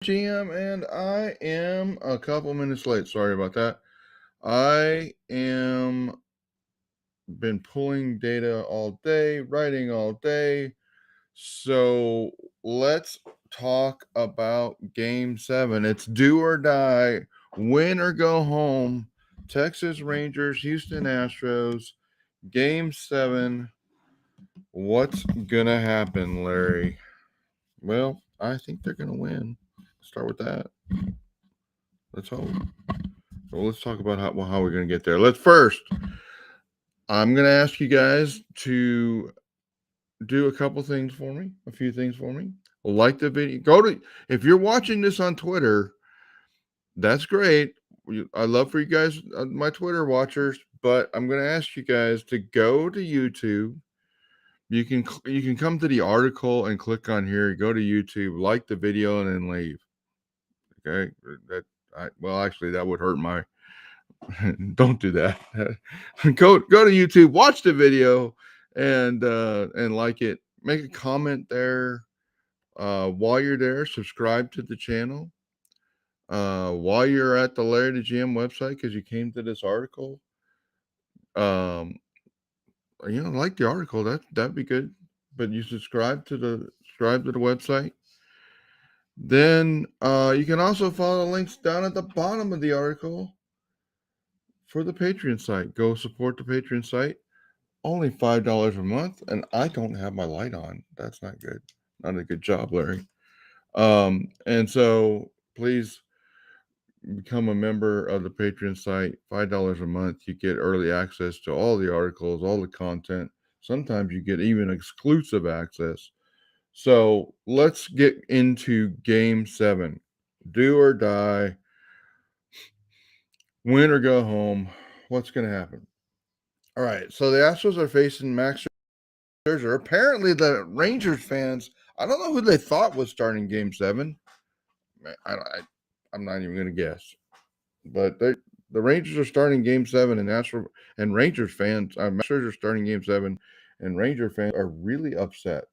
GM, and I am a couple minutes late. Sorry about that. I am been pulling data all day, writing all day. So let's talk about Game 7. It's do or die, win or go home. Texas Rangers, Houston Astros, Game 7. What's gonna happen, Larry? Well, I think they're gonna win. Start with that. Let's hope. Well, let's talk about how we're going to get there. I'm going to ask you guys to do a couple things for me, a few things for me. Like the video. If you're watching this on Twitter, that's great. I love for you guys, my Twitter watchers, but I'm going to ask you guys to go to YouTube. You can come to the article and click on here. Go to YouTube, like the video, and then leave. Okay, actually, that would hurt my. Don't do that. Go to YouTube, watch the video, and like it. Make a comment there. While you're there, subscribe to the channel. While you're at the Larry the GM website, because you came to this article, um, like the article. That'd be good. But you subscribe to the website. Then you can also follow the links down at the bottom of the article for the Patreon site. Go support the Patreon site. Only $5 a month, and I don't have my light on. That's not good. Not a good job, Larry. And so please become a member of the Patreon site. $5 a month. You get early access to all the articles, all the content. Sometimes you get even exclusive access. So let's get into Game 7. Do or die. Win or go home. What's going to happen? All right. So the Astros are facing Max Scherzer. Apparently, the Rangers fans, I don't know who they thought was starting Game 7. I'm not even going to guess. But the Rangers are starting Game 7, and Rangers fans, Max Scherzer starting Game 7, and Ranger fans are really upset.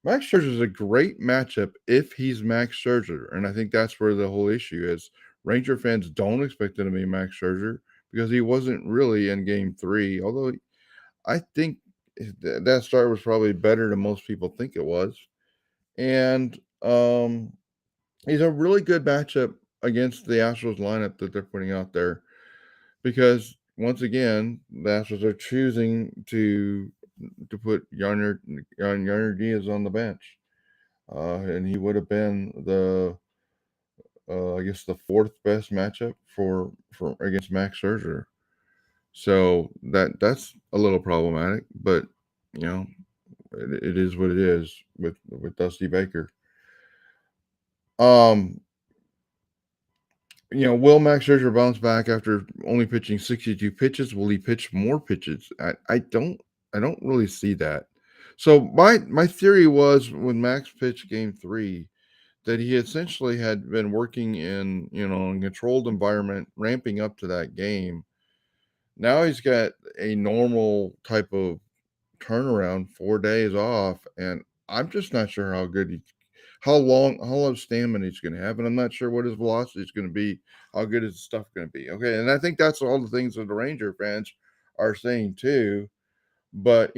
Max Scherzer is a great matchup if he's Max Scherzer, and I think that's where the whole issue is. Ranger fans don't expect him to be Max Scherzer because he wasn't really in Game 3, although I think that start was probably better than most people think it was. And he's a really good matchup against the Astros lineup that they're putting out there because once again, the Astros are choosing to put Yarner Diaz on the bench. And he would have been the I guess the fourth best matchup for against Max Scherzer. So that's a little problematic, but you know, it is what it is with Dusty Baker. Will Max Scherzer bounce back after only pitching 62 pitches? Will he pitch more pitches? I don't really see that. So my theory was when Max pitched Game 3 that he essentially had been working in a controlled environment, ramping up to that game. Now he's got a normal type of turnaround, 4 days off, and I'm just not sure how long stamina he's going to have, and I'm not sure what his velocity is going to be, how good his stuff going to be. Okay, and I think that's all the things that the Ranger fans are saying too. But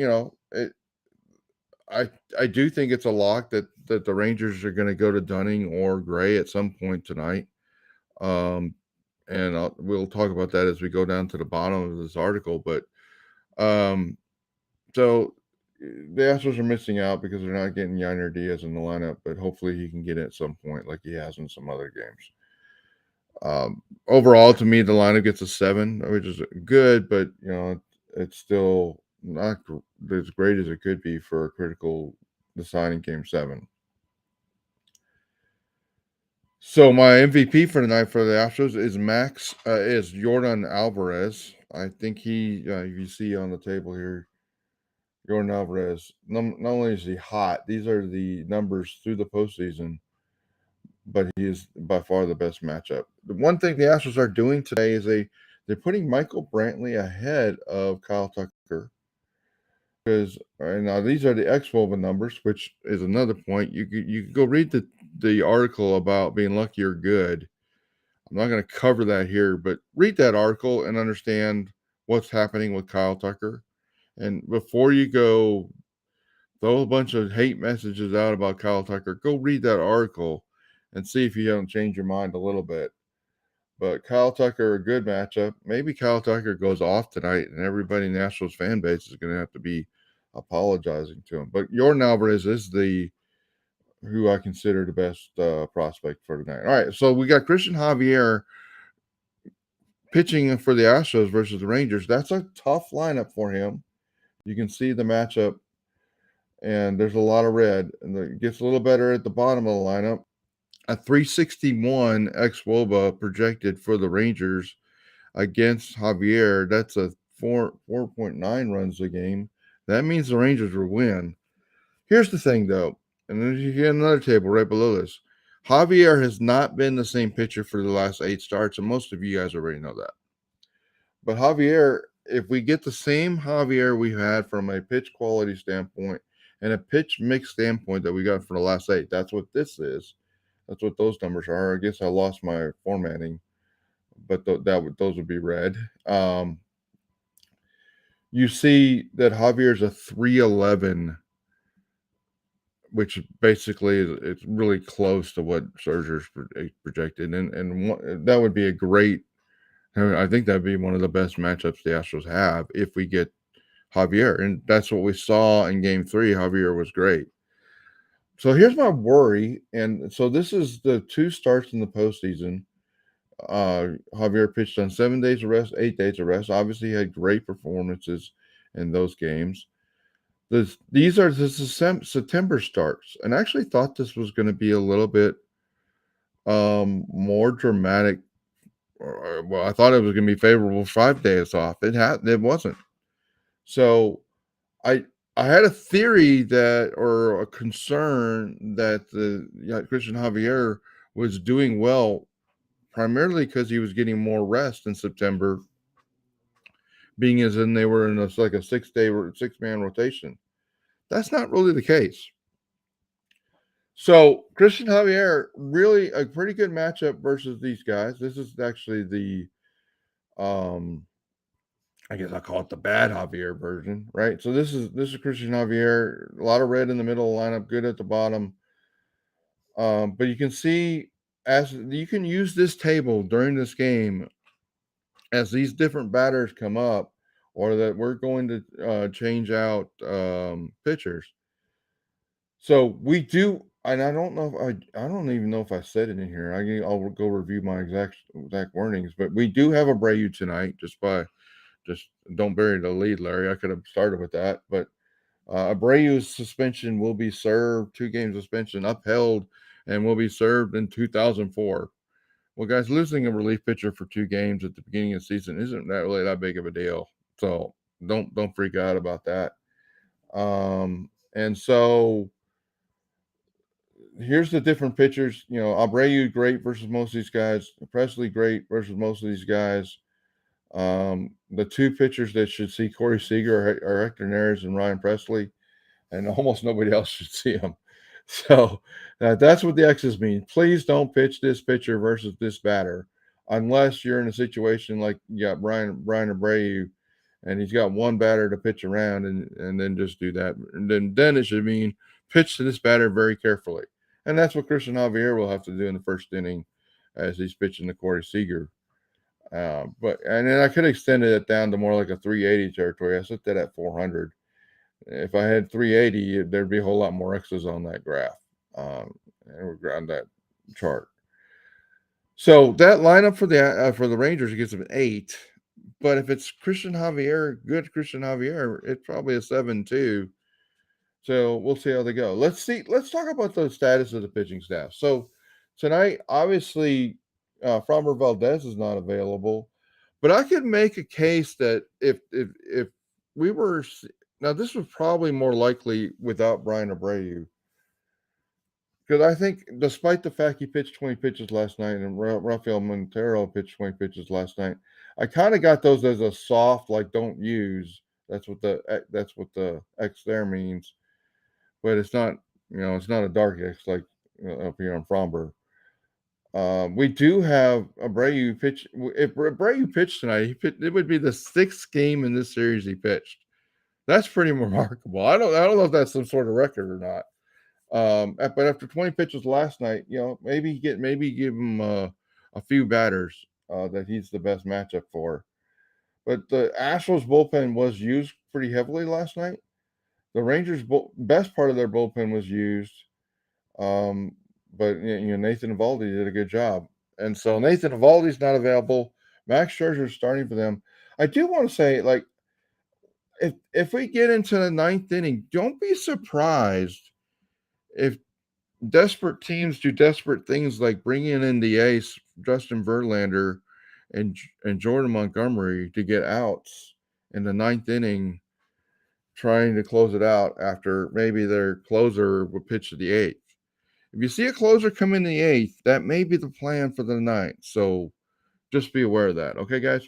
I do think it's a lock that the Rangers are going to go to Dunning or Gray at some point tonight. And we'll talk about that as we go down to the bottom of this article. But so the Astros are missing out because they're not getting Yainer Diaz in the lineup, but hopefully he can get it at some point like he has in some other games. Overall, to me, the lineup gets a 7, which is good, but it's still not as great as it could be for a critical deciding Game 7. So my MVP for tonight for the Astros is Jordan Alvarez. I think he, you see on the table here, Jordan Alvarez. Not only is he hot, these are the numbers through the postseason, but he is by far the best matchup. The one thing the Astros are doing today is they're putting Michael Brantley ahead of Kyle Tucker. because now these are the xwOBA numbers, which is another point. You could go read the article about being lucky or good. I'm not going to cover that here, but read that article and understand what's happening with Kyle Tucker. And before you go throw a bunch of hate messages out about Kyle Tucker, go read that article and see if you don't change your mind a little bit. But Kyle Tucker, a good matchup. Maybe Kyle Tucker goes off tonight, and everybody in the Astros fan base is going to have to be apologizing to him. But Jordan Alvarez is who I consider the best prospect for tonight. All right, so we got Christian Javier pitching for the Astros versus the Rangers. That's a tough lineup for him. You can see the matchup, and there's a lot of red, and it gets a little better at the bottom of the lineup. A 361 xwOBA projected for the Rangers against Javier. That's a 4.9 runs a game. That means the Rangers will win. Here's the thing, though, and then you get another table right below this. Javier has not been the same pitcher for the last 8 starts, and most of you guys already know that. But Javier, if we get the same Javier we had from a pitch quality standpoint and a pitch mix standpoint that we got for the last 8, that's what this is. That's what those numbers are. I guess I lost my formatting, but those would be red. You see that Javier's a 311, which basically it's really close to what Scherzer's projected, and that would be a great. I think that'd be one of the best matchups the Astros have if we get Javier, and that's what we saw in Game 3. Javier was great. So here's my worry, and so this is the 2 starts in the postseason. Javier pitched on 7 days of rest, 8 days of rest. Obviously, he had great performances in those games. These are the September starts, and I actually thought this was going to be a little bit more dramatic. Well, I thought it was going to be favorable 5 days off. It wasn't. So I had a theory or a concern that Christian Javier was doing well, primarily because he was getting more rest in September, being as in they were in a 6-man rotation. That's not really the case. So Christian Javier, really a pretty good matchup versus these guys. This is actually the I guess I'll call it the bad Javier version, right? So this is Christian Javier, a lot of red in the middle of the lineup, good at the bottom. But you can see as you can use this table during this game as these different batters come up, or that we're going to change out pitchers. So we do, and I don't know if I don't even know if I said it in here. I'll go review my exact wordings, but we do have Abreu tonight. Just don't bury the lead, Larry. I could have started with that, but Abreu's suspension will be served, 2-game suspension upheld, and will be served in 2004. Well, guys, losing a relief pitcher for 2 games at the beginning of the season isn't that really that big of a deal. So don't freak out about that. And so here's the different pitchers. Abreu great versus most of these guys. Presley great versus most of these guys. The 2 pitchers that should see Corey Seager are Hector Neris and Ryan Presley, and almost nobody else should see them. So that's what the X's mean. Please don't pitch this pitcher versus this batter unless you're in a situation like you got Brian Abreu, and he's got 1 batter to pitch around, and then just do that. And then it should mean pitch to this batter very carefully. And that's what Christian Javier will have to do in the first inning as he's pitching to Corey Seager. And then I could have extended it down to more like a 380 territory. I set that at 400. If I had 380, there'd be a whole lot more X's on that graph and on that chart. So that lineup for the Rangers gets an 8. But if it's Christian Javier, it's probably a 7-2. So we'll see how they go. Let's talk about the status of the pitching staff. So tonight, obviously, Framber Valdez is not available, but I could make a case that if we were now, this was probably more likely without Brian Abreu, because I think despite the fact he pitched 20 pitches last night and Rafael Montero pitched 20 pitches last night, I kind of got those as a soft, like, don't use That's what the X there means. But it's not, it's not a dark X like up here on Fromber. We do have Abreu pitch. If Abreu pitched tonight, it would be the 6th game in this series he pitched. That's pretty remarkable. I don't know if that's some sort of record or not. But after 20 pitches last night, maybe give him a few batters that he's the best matchup for. But the Astros bullpen was used pretty heavily last night. The Rangers' best part of their bullpen was used, but Nathan Eovaldi did a good job, and so Nathan Eovaldi's not available. Max Scherzer's starting for them. I do want to say, like, if we get into the 9th inning, don't be surprised if desperate teams do desperate things like bringing in the ace Justin Verlander and Jordan Montgomery to get outs in the 9th inning, trying to close it out after maybe their closer would pitch to the 8th. If you see a closer come in the 8th, that may be the plan for the 9th. So just be aware of that. Okay, guys?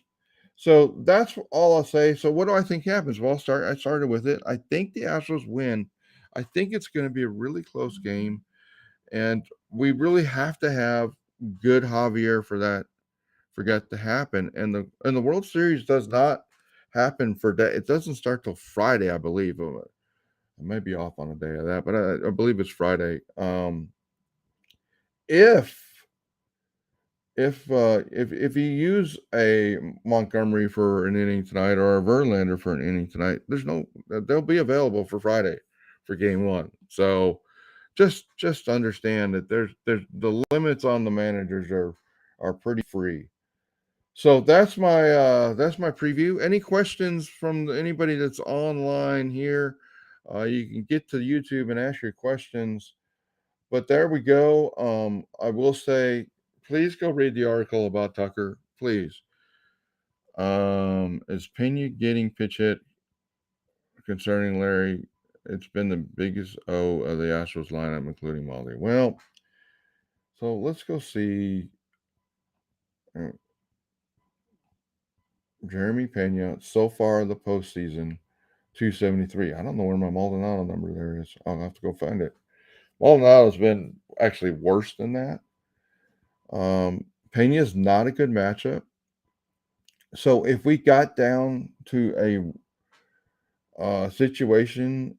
So that's all I'll say. So what do I think happens? Well, I started with it. I think the Astros win. I think it's going to be a really close game. And we really have to have good Javier for that to happen. And the World Series does not happen for that. It doesn't start till Friday, I believe. I may be off on a day of that, but I believe it's Friday. If you use a Montgomery for an inning tonight or a Verlander for an inning tonight, they'll be available for Friday for game 1. So just understand that there's the limits on the managers are pretty free. So that's my preview. Any questions from anybody that's online here? You can get to YouTube and ask your questions. But there we go. I will say, please go read the article about Tucker. Please. Is Pena getting pitch hit concerning Larry? It's been the biggest O of the Astros lineup, including Molly. Well, so let's go see Jeremy Pena so far in the postseason, 273. I don't know where my Maldonado number there is. I'll have to go find it. Maldonado's been actually worse than that. Pena is not a good matchup. So if we got down to a situation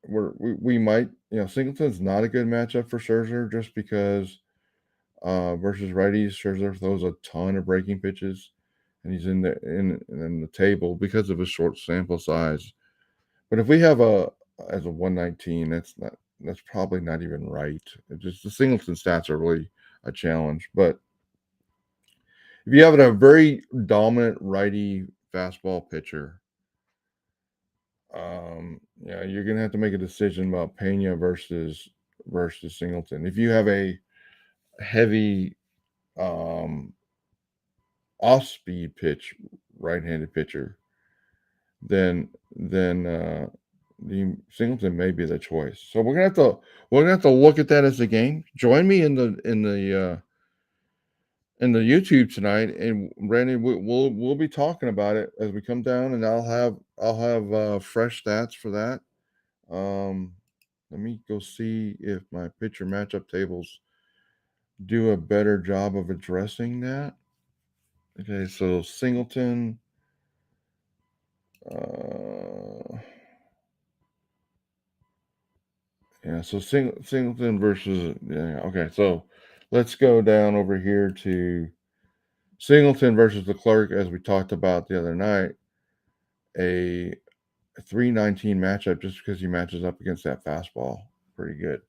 where we might, Singleton's not a good matchup for Scherzer just because versus righties, Scherzer throws a ton of breaking pitches, and he's in the table because of his short sample size. But if we have as a 119, that's probably not even right. It's just the Singleton stats are really a challenge. But if you have a very dominant righty fastball pitcher, you're gonna have to make a decision about Pena versus Singleton. If you have a heavy off-speed pitch right-handed pitcher, then the Singleton may be the choice. So we're gonna have to look at that as a game. Join me in the YouTube tonight, and Randy, we'll be talking about it as we come down, and I'll have fresh stats for that. Let me go see if my pitcher matchup tables do a better job of addressing that. Okay, so Singleton. Yeah, so Singleton versus okay, so let's go down over here to Singleton versus Leclerc, as we talked about the other night. A 319 matchup just because he matches up against that fastball pretty good.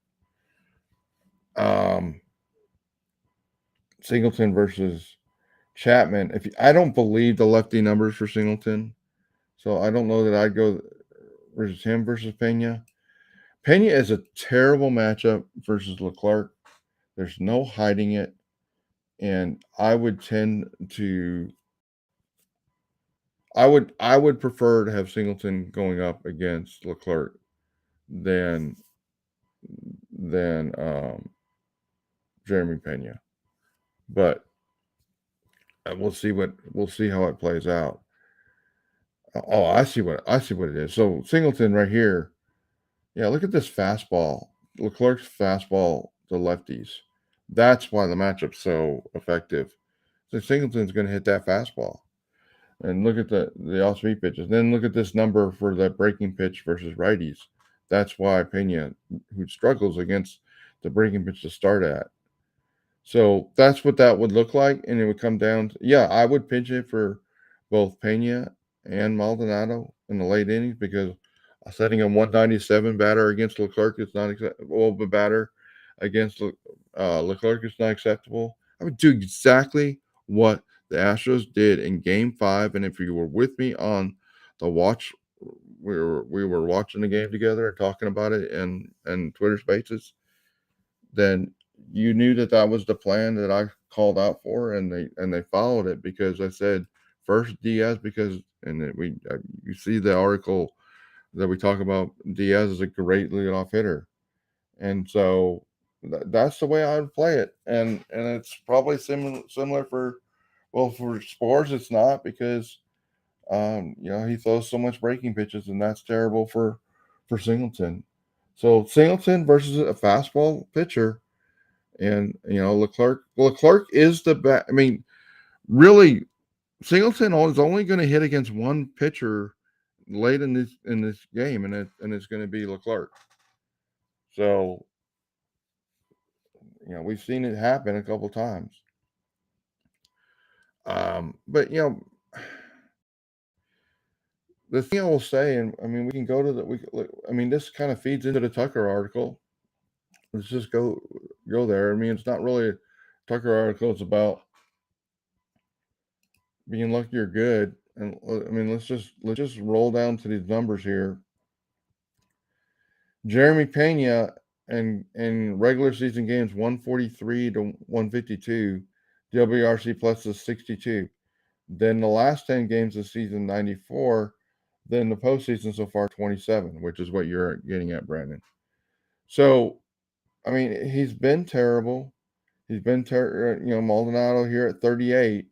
Singleton versus Chapman. I don't believe the lefty numbers for Singleton, so I don't know that I'd go versus him versus Pena. Pena is a terrible matchup versus Leclerc. There's no hiding it, and I would prefer to have Singleton going up against Leclerc than Jeremy Pena. But we'll see how it plays out. Oh, I see what it is. So Singleton right here. Yeah, look at this fastball. Leclerc's fastball to lefties. That's why the matchup's so effective. So Singleton's going to hit that fastball. And look at the off-speed pitches. Then look at this number for the breaking pitch versus righties. That's why Pena, who struggles against the breaking pitch to start at. So that's what that would look like, and it would come down to, yeah, I would pinch it for both Pena and Maldonado in the late innings because setting a 197 batter against Leclerc is not acceptable. Well, the batter against Leclerc is not acceptable. I would do exactly what the Astros did in Game 5, and if you were with me on the watch, we were watching the game together and talking about it and Twitter Spaces, then you knew that that was the plan that I called out for, and they followed it because I said first Diaz because you see the article that we talk about. Diaz is a great leadoff hitter, and so that's the way I would play it, and it's probably similar for Spores. It's not because he throws so much breaking pitches, and that's terrible for Singleton. So Singleton versus a fastball pitcher. And Leclerc is the best. I mean, really, Singleton is only going to hit against one pitcher late in this game, and it's going to be Leclerc. So we've seen it happen a couple times. But the thing I will say, and I mean, we can go to this kind of feeds into the Tucker article. Let's just go there. I mean, it's not really a Tucker article. It's about being lucky or good. And I mean, let's just roll down to these numbers here. Jeremy Pena in regular season games 143 to 152, WRC plus is 62. Then the last 10 games of season 94. Then the postseason so far 27, which is what you're getting at, Brandon. So, I mean, he's been terrible. He's been Maldonado here at 38.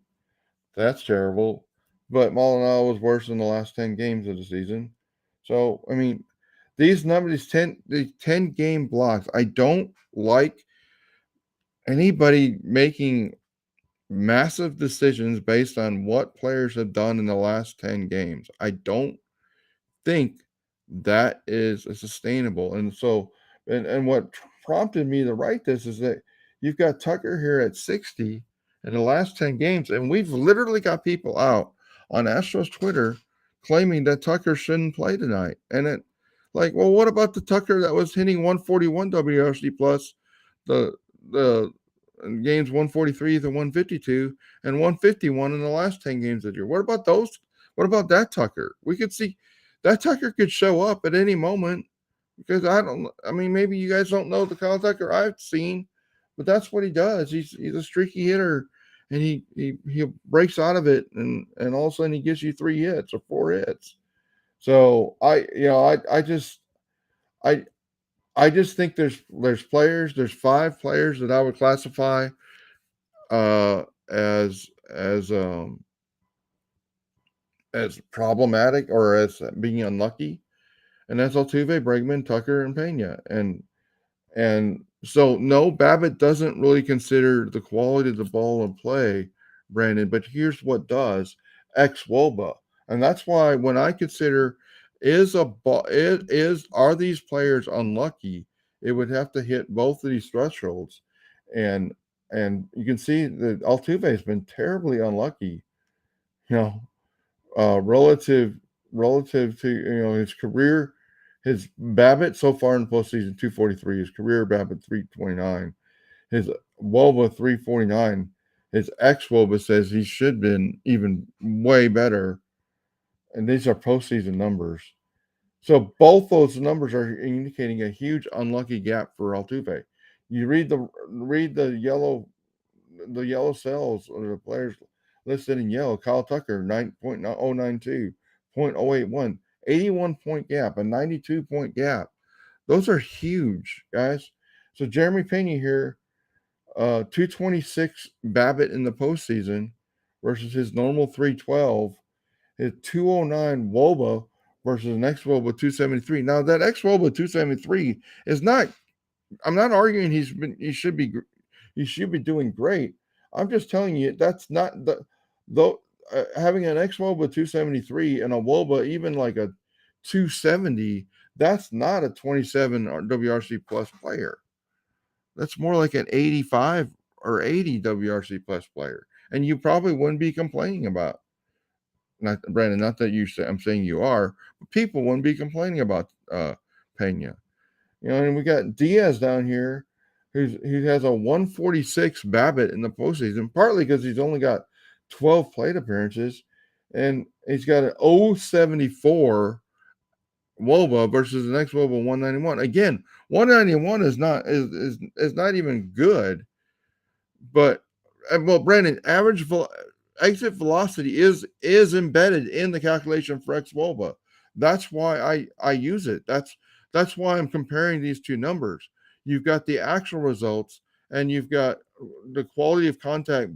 That's terrible. But Maldonado was worse in the last 10 games of the season. So, I mean, these numbers, these 10 game blocks, I don't like anybody making massive decisions based on what players have done in the last 10 games. I don't think that is sustainable. And so, and what prompted me to write this is that you've got Tucker here at 60 in the last 10 games, and we've literally got people out on Astros Twitter claiming that Tucker shouldn't play tonight. And well, what about the Tucker that was hitting 141 WRC plus the games 143 to 152 and 151 in the last 10 games of the year? What about those? What about that Tucker? We could see that Tucker could show up at any moment because maybe you guys don't know the Kyle Tucker I've seen, but that's what he does. He's a streaky hitter, and he breaks out of it, and all of a sudden he gives you 3 hits or 4 hits. So I just think there's players. There's 5 players that I would classify as problematic or as being unlucky, and that's Altuve, Bregman, Tucker, and Pena. And so no, Babbitt doesn't really consider the quality of the ball in play, Brandon. But here's what does xwOBA, and that's why when I consider are these players unlucky, it would have to hit both of these thresholds, and you can see that Altuve has been terribly unlucky, relative to his career. His Babbitt so far in the postseason 243, his career Babbitt 329, his wOBA 349, his xwOBA says he should have been even way better, and these are postseason numbers. So both those numbers are indicating a huge unlucky gap for Altuve. You read the yellow cells or the players listed in yellow. Kyle Tucker 9.092, 0.081, 81-point gap, a 92-point gap. Those are huge, guys. So Jeremy Pena here, 226 Babbitt in the postseason versus his normal 312, his 209 WOBA versus an xwOBA 273. Now that xwOBA 273 is not. I'm not arguing he should be doing great. I'm just telling you that's not the though having an xwOBA 273 and a WOBA even like a 270. That's not a 27 WRC plus player. That's more like an 85 or 80 WRC plus player, and you probably wouldn't be complaining about. Not Brandon, not that you say I'm saying you are, but people wouldn't be complaining about Pena. And we got Diaz down here, who has a 146 BABIP in the postseason, partly because he's only got 12 plate appearances, and he's got an 074 WOBA versus the next WOBA 191. Again, 191 is not even good, but well, Brandon, exit velocity is embedded in the calculation for xwOBA. That's why I use it. That's why I'm comparing these two numbers. You've got the actual results, and you've got the quality of contact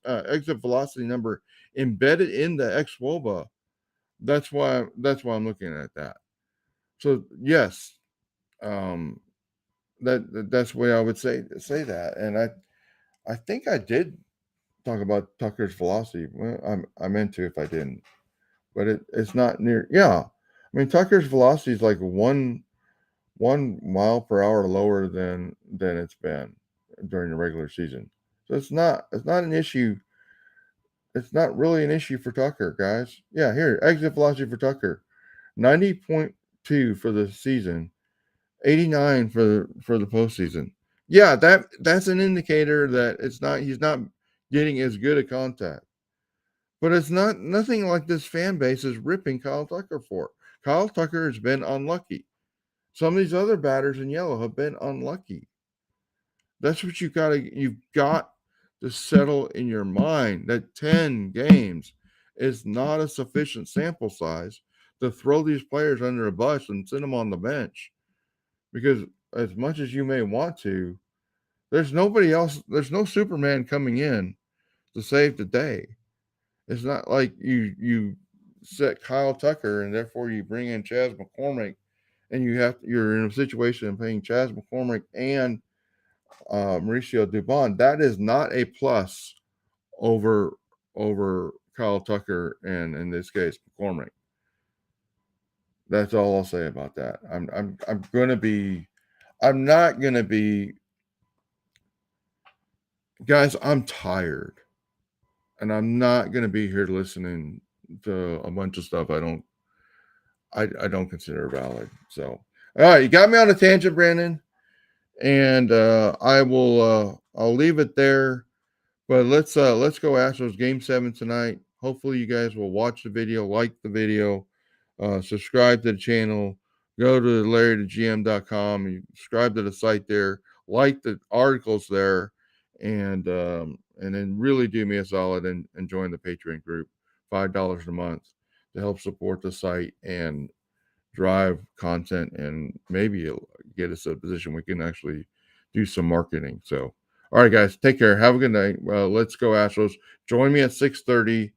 exit velocity number embedded in the xwOBA. That's why I'm looking at that. So yes, that's the way I would say that. And I think I did talk about Tucker's velocity. Well, I meant to if I didn't, but it's not near. Yeah, I mean Tucker's velocity is like 1 mile per hour lower than it's been during the regular season. So it's not an issue. It's not really an issue for Tucker, guys. Yeah, here exit velocity for Tucker, 90.2 for the season, 89 for the postseason. Yeah, that's an indicator that he's not getting as good a contact. But it's nothing like this fan base is ripping Kyle Tucker for. Kyle Tucker has been unlucky. Some of these other batters in yellow have been unlucky. That's what you've got to settle in your mind that 10 games is not a sufficient sample size to throw these players under a bus and send them on the bench. Because as much as you may want to, there's nobody else, there's no Superman coming in to save the day. It's not like you set Kyle Tucker and therefore you bring in Chas McCormick and you're in a situation of paying Chas McCormick and Mauricio Dubon. That is not a plus over Kyle Tucker and in this case McCormick. That's all I'll say about that. I'm not gonna be guys, I'm tired. And I'm not gonna be here listening to a bunch of stuff I don't consider valid. So all right, you got me on a tangent, Brandon. And I'll leave it there. But let's go Astros game 7 tonight. Hopefully you guys will watch the video, like the video, subscribe to the channel, go to larrythegm.com, you subscribe to the site there, like the articles there, and then really do me a solid and join the Patreon group, $5 a month to help support the site and drive content and maybe get us a position we can actually do some marketing. So, all right, guys, take care. Have a good night. Let's go Astros. Join me at 6:30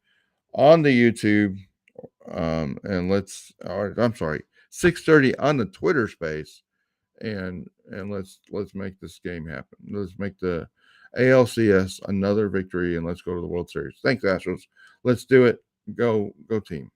on the YouTube. And I'm sorry, 6:30 on the Twitter space. And let's make this game happen. Let's make the ALCS another victory and let's go to the World Series. Thanks, Astros. Let's do it. Go team.